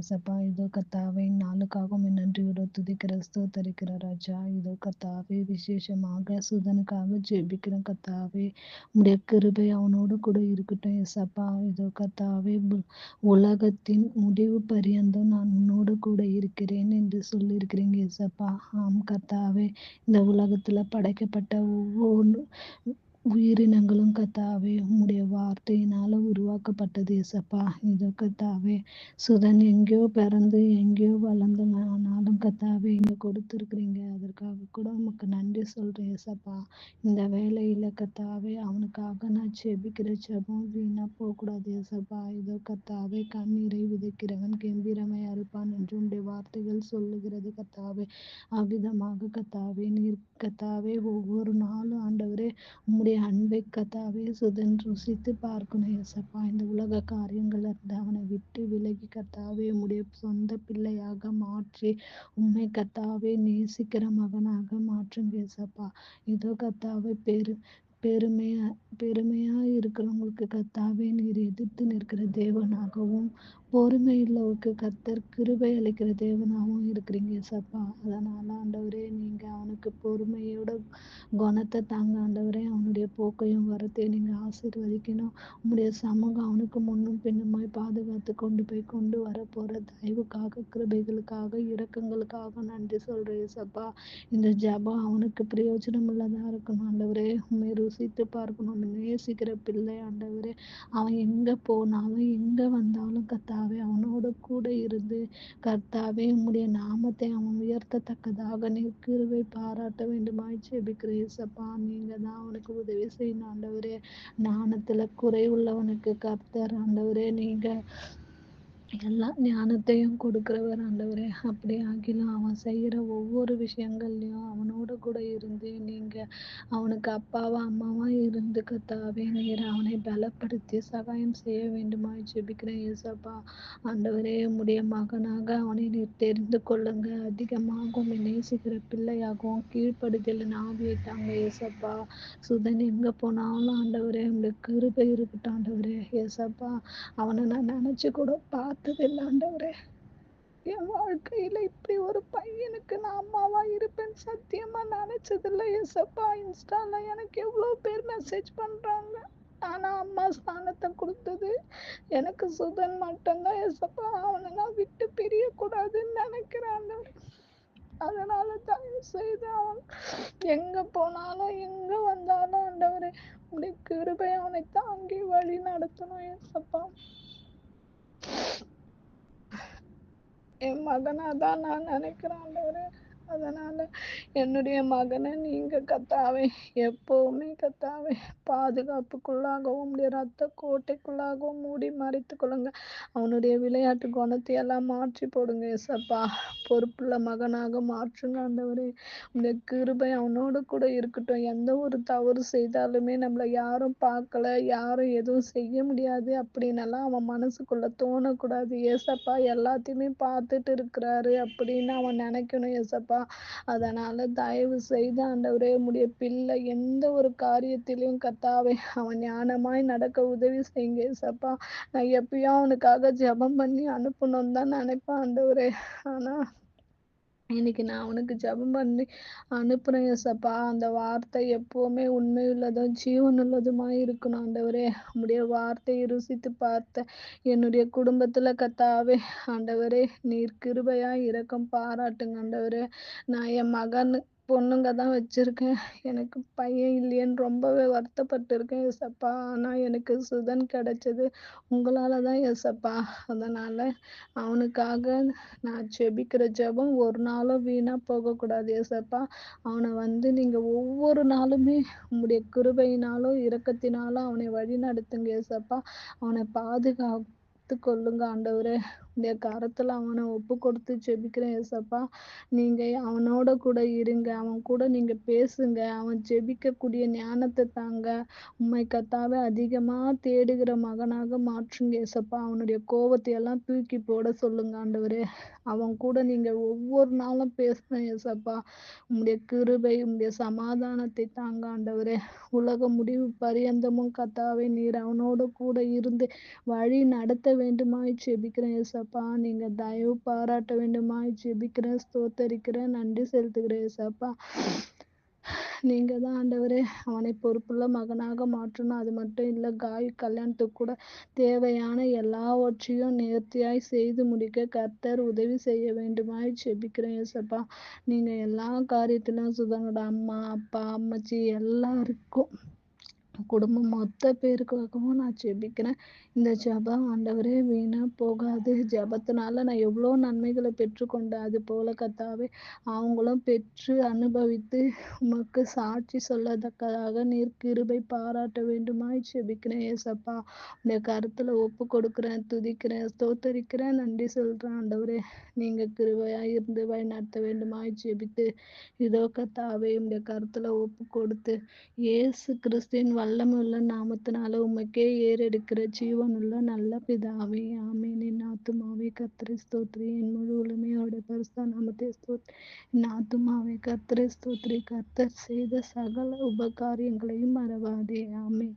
ஏசப்பா. இதோ கர்த்தாவே நாளுக்காக உம்மை நன்றியோடு துதிக்கிற ஸ்தோத்தரிக்கிற ராஜா. இதோ கர்த்தாவே விசேஷமாக சுதனுக்காக ஜெபிக்கிறேன் கர்த்தாவே. உம்முடைய கிருபை அவனோடு கூட இருக்கட்டும் ஏசப்பா. இதோ கர்த்தாவே உலகத்தின் முடிவு பரியந்தம் நான் உன்னோடு கூட இருக்கிறேன் என்று சொல்லியிருக்கிறீங்க ஏசப்பா. ஆம் கர்த்தாவே, இந்த உலகத்துல படைக்கப்பட்ட ஒவ்வொரு உயிரினங்களும் கர்த்தாவே உம்முடைய வார்த்தையினால உருவாக்கப்பட்டது ஏசப்பா. இதோ கர்த்தாவே, சுதன் எங்கேயோ பிறந்து எங்கேயோ வளர்ந்தனாலும் கர்த்தாவே இங்க கொடுத்துருக்குறீங்க. அதற்காக கூட உமக்கு நன்றி சொல்றேன் ஏசப்பா. இந்த வேலையில கர்த்தாவே அவனுக்காக நான் செபிக்கிற ஜெபம் வீணா போகக்கூடாது ஏசப்பா. இதோ கர்த்தாவே, கண்ணீரை விதைக்கிறவன் கெம்பீரமை அறுப்பான் என்று உம்முடைய வார்த்தைகள் சொல்லுகிறது கர்த்தாவே. அவ்விதமாக கர்த்தாவே நீர் கர்த்தாவே ஒவ்வொரு நாளும் ஆண்டவரே உம்முடைய அன்பை கர்த்தாவே சுதன் ருசித்து பார்க்கணும் ஏசப்பா. இந்த உலக காரியங்கள் இருந்து அவனை விட்டு விலகி கர்த்தாவே உம்முடைய சொந்த பிள்ளையாக மாற்றி உம்மை கர்த்தாவே நேசிக்கிற மகனாக மாற்றுங்க ஏசப்பா. இதோ கர்த்தாவே பெருமையா இருக்கிறவங்களுக்கு கர்த்தாவே நீர் எதிர்த்து நிற்கிற தேவனாகவும், பொறுமையுள்ளவருக்கு கர்த்தர் கிருபை அளிக்கிற தேவனாகவும் இருக்கிறீங்க ஏசப்பா. அதனால ஆண்டவரே நீங்க அவனுக்கு பொறுமையோட குணத்தை தாங்க ஆண்டவரே. அவனுடைய போக்கையும் வரத்தையும் நீங்க ஆசீர்வதிக்கணும். உம்முடைய சமூகம் அவனுக்கு முன்னும் பின்னுமாய் பாதுகாத்து கொண்டு வர போற தயவுக்காக, கிருபைகளுக்காக, இரக்கங்களுக்காக நன்றி சொல்றேன் ஏசப்பா. இந்த ஜெபம் அவனுக்கு பிரயோஜனம் உள்ளதா இருக்கணும் ஆண்டவரே. உம்மை ருசித்து பார்க்கணும். நேசிக்கிற பிள்ளை ஆண்டவரே. அவன் எங்க போனாலும் எங்க வந்தாலும் கர்த்தாவே அவனோட கூட இருந்து கர்த்தாவே உம்முடைய நாமத்தை அவன் உயர்த்தத்தக்கதாக நீர் கிருபை பாராட்ட வேண்டுமாய் ஜெபிக்கிறேன் ஏசப்பா. நீங்க தான் அவனுக்கு உதவி செய்யணும் ஆண்டவரே. ஞானத்துல குறை உள்ளவனுக்கு கர்த்தர் ஆண்டவரே நீங்க எல்லா ஞானத்தையும் கொடுக்கிறவர் ஆண்டவரே. அப்படி ஆகிலும் அவன் செய்யற ஒவ்வொரு விஷயங்கள்லயும் அவனோட கூட இருந்து நீங்க அவனுக்கு அப்பாவா அம்மாவா இருந்து கர்த்தாவே நீர் அவனை பலப்படுத்தி சகாயம் செய்ய வேண்டுமாய் ஜெபிக்கிறேன் ஏசப்பா. ஆண்டவரே உம்முடைய மகனாக அவனை நீர் தெரிந்து கொள்ளுங்க. அதிகமாக உம்மை நேசிக்கிற பிள்ளையாகவும் கீழ்ப்படுதலின் ஆவியை தாங்க ஏசப்பா. சுதன் எங்க போனாலும் ஆண்டவரே உம்முடைய கிருபை இருக்கட்டும் ஆண்டவரே ஏசப்பா. அவனை நான் நினைச்சு கூட பார்த்ததில்லை ஆண்டவரே. என் வாழ்க்கையில இப்படி ஒரு பையனுக்கு நான் அம்மாவா இருப்பேன் சத்தியமா நினைச்சதில்லை ஏசப்பா. இன்ஸ்டால எனக்கு எவ்வளவு பேர் மெசேஜ் பண்றாங்க. ஆனா அம்மா ஸ்தானத்தை கொடுத்தது எனக்கு சுதன் மட்டும்தான் ஏசப்பா. அவனை நான் விட்டு பிரிய கூடாதுன்னு நினைக்கிறேன் ஆண்டவரே. அதனால தயவு செய்து அவன் எங்க போனாலும் எங்க வந்தாலும் ஆண்டவரே உடைய கிருபை அவனை தாங்கி வழி நடத்தணும் ஏசப்பா. என் மகனா தான் நான் நினைக்கிறேன் ஆண்டவரே. அதனால என்னுடைய மகனை நீங்க கர்த்தாவே எப்பவுமே கர்த்தாவே பாதுகாப்புக்குள்ளாகவும் உம்முடைய ரத்த கோட்டைக்குள்ளாகவும் மூடி மறைத்துக் கொள்ளுங்க. அவனுடைய விளையாட்டு குணத்தை எல்லாம் மாற்றி போடுங்க ஏசப்பா. பொறுப்புள்ள மகனாக மாற்றுங்க ஆண்டவரே. உம்முடைய கிருபை அவனோடு கூட இருக்கட்டும். எந்த ஒரு தவறு செய்தாலுமே நம்மளை யாரும் பார்க்கல, யாரும் எதுவும் செய்ய முடியாது அப்படின்னெல்லாம் அவன் மனசுக்குள்ள தோணக்கூடாது ஏசப்பா. எல்லாத்தையுமே பார்த்துட்டு இருக்கிறாரு அப்படின்னு அவன் நினைக்கணும் ஏசப்பா. அதனால தயவு செய்து ஆண்டவரே உம்முடைய பிள்ளை எந்த ஒரு காரியத்திலையும் கர்த்தாவே அவன் ஞானமாய் நடக்க உதவி செய்யுங்க ஏசப்பா. நான் எப்பயும் அவனுக்காக ஜெபம் பண்ணி அனுப்பணும்னு தான் நினைப்பேன் ஆண்டவரே. ஆனா இன்னைக்கு நான் அவனுக்கு ஜெபம் பண்ணி அனுப்புறேன் ஏசப்பா. அந்த வார்த்தை எப்பவுமே உண்மையுள்ளதும் ஜீவனுள்ளதுமாய் இருக்கணும் ஆண்டவரே. உம்முடைய வார்த்தையை ருசித்து பார்த்த என்னுடைய குடும்பத்துல கர்த்தாவே ஆண்டவரே நீர் கிருபையா இரக்கம் பாராட்டுங்க ஆண்டவரே. நான் என் மகன் பொண்ணுங்க தான் வச்சிருக்கேன். எனக்கு பையன் இல்லையேன்னு ரொம்பவே வருத்தப்பட்டு இருக்கேன் ஏசப்பா. ஆனா எனக்கு சுதன் கிடைச்சது உங்களால தான் ஏசப்பா. அதனால அவனுக்காக நான் ஜெபிக்கிற ஜெபம் ஒரு நாளும் வீணா போகக்கூடாது ஏசப்பா. அவனை நீங்க ஒவ்வொரு நாளுமே உம்முடைய கிருபையினாலும் இரக்கத்தினாலும் அவனை வழி நடத்துங்க ஏசப்பா. அவனை பாதுகாத்து கொள்ளுங்க ஆண்டவரே. உடைய கரத்துல அவனை ஒப்பு கொடுத்து ஜெபிக்கிறேன் ஏசப்பா. நீங்க அவனோட கூட இருங்க. அவன் கூட நீங்க பேசுங்க. அவன் ஜெபிக்கக்கூடிய ஞானத்தை தாங்க. உம்மை கர்த்தாவே அதிகமா தேடுகிற மகனாக மாற்றுங்க ஏசப்பா. அவனுடைய கோபத்தை எல்லாம் தூக்கி போட சொல்லுங்க ஆண்டவரே. அவன் கூட நீங்க ஒவ்வொரு நாளும் பேசணும் ஏசப்பா. உம்முடைய கிருபை உம்முடைய சமாதானத்தை தாங்க ஆண்டவரே. உலக முடிவு பரியந்தமும் கர்த்தாவே நீர் அவனோட கூட இருந்து வழி நடத்த வேண்டுமாய் ஜெபிக்கிறேன் ஏசப்பா. ஏசப்பா. நீங்க தயவு பாராட்ட வேண்டுமாய் ஜெபிக்கிறேன், ஸ்தோத்தரிக்கிறேன், நன்றி செலுத்துகிறேன் ஏசப்பா. நீங்க தான் ஆண்டவரே அவனை பொறுப்புள்ள மகனாக மாற்றணும். அது மட்டும் இல்லை, காய் கல்யாணத்துக்கு கூட தேவையான எல்லாவற்றையும் நேர்த்தியாய் செய்து முடிக்க கர்த்தர் உதவி செய்ய வேண்டுமாய் ஜெபிக்கிறேன் ஏசப்பா. நீங்க எல்லா காரியத்திலும் சுதனோட அம்மா அப்பா அம்மச்சி எல்லாருக்கும் குடும்பம் மொத்த பேருக்காகவும் நான் ஜெபிக்கிறேன். இந்த ஜெபம் ஆண்டவரே வீணா போகாது. ஜெபத்தினால நான் எவ்வளோ நன்மைகளை பெற்றுக்கொண்டேன். அது போல கர்த்தாவே அவங்களும் பெற்று அனுபவித்து உமக்கு சாட்சி சொல்லத்தக்கதாக நீர் கிருபை பாராட்ட வேண்டுமாய் ஜெபிக்கிறேன் ஏசப்பா. இந்த கருத்துல ஒப்பு கொடுக்கிறேன், துதிக்கிறேன், ஸ்தோத்தரிக்கிறேன், நன்றி சொல்றேன் ஆண்டவரே. நீங்க கிருபையா இருந்து வழி நடத்த வேண்டுமாய் ஜெபித்து இதோ கர்த்தாவே இந்த கருத்துல ஒப்பு கொடுத்து இயேசு கிறிஸ்துவின் வல்லமையுள்ள நாமத்தினால உமக்கே ஏறெடுக்கிற ஜீவனுள்ள நல்ல பிதாவே, ஆமென். என் ஆத்துமாவே கர்த்தரை ஸ்தோத்திரி, என் முழு உலமையோட பரிசுத்த நாமத்தை ஸ்தோத்திரி. என் ஆத்துமாவே கர்த்தரை ஸ்தோத்திரி, கர்த்தர் செய்த சகல உபகாரியங்களையும் மறவாதே, ஆமென்.